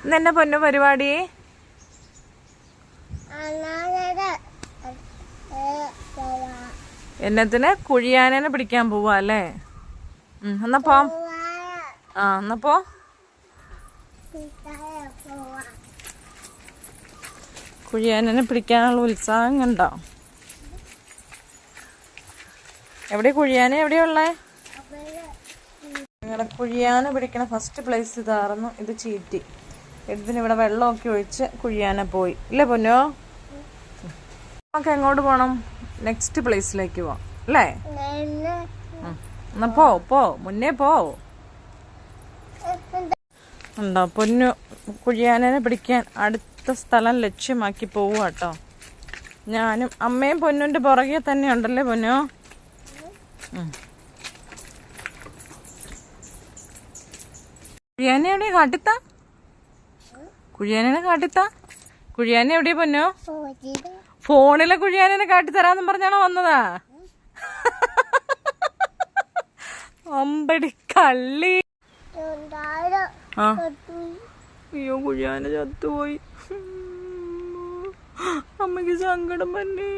ഇന്നെന്നെ പൊന്നു പരിപാടി? എന്നത്തിന്? കുഴിയാനേനെ പിടിക്കാൻ പോവാ അല്ലേ? എന്നാ പോ. എന്നാ പോ. കുഴിയാനേനെ പിടിക്കാനുള്ള ഉത്സാഹം കണ്ടോ? എവിടെ കുഴിയാന? എവിടെയുള്ളേ? നിങ്ങളെ കുഴിയാന പിടിക്കണ ഫസ്റ്റ് പ്ലേസ് ഇതായിരുന്നു. ഇത് ചീറ്റി. ഇതിനിവിടെ വെള്ളമൊക്കെ ഒഴിച്ച് കുഴിയാന പോയി. ഇല്ലേ പൊന്നോ? നമുക്ക് എങ്ങോട്ട് പോകണം? നെക്സ്റ്റ് പ്ലേസിലേക്ക് പോവാം അല്ലേ? എന്നാ പോ മുന്നേ പോ. ഉണ്ടോ പൊന്നു കുഴിയാനനെ പിടിക്കാൻ അടുത്ത സ്ഥലം ലക്ഷ്യമാക്കി പോവുക കേട്ടോ. ഞാനും അമ്മയും പൊന്നുൻ്റെ പുറകെ തന്നെ ഉണ്ടല്ലേ പൊന്നു? കുഴിയാന എവിടെയാ? കാട്ടിത്താ കുഴിയാനെ കാട്ടിത്താ. കുഴിയാന എവിടെയാ പൊന്നു? ഫോണിലെ കുഴിയാനെ കാട്ടിത്തരാന്നും പറഞ്ഞാണോ വന്നതാ? അമ്പടി കള്ളി. അയ്യോ കുഴിയാന ചത്തുപോയി. അമ്മക്ക് സങ്കടം തന്നെ.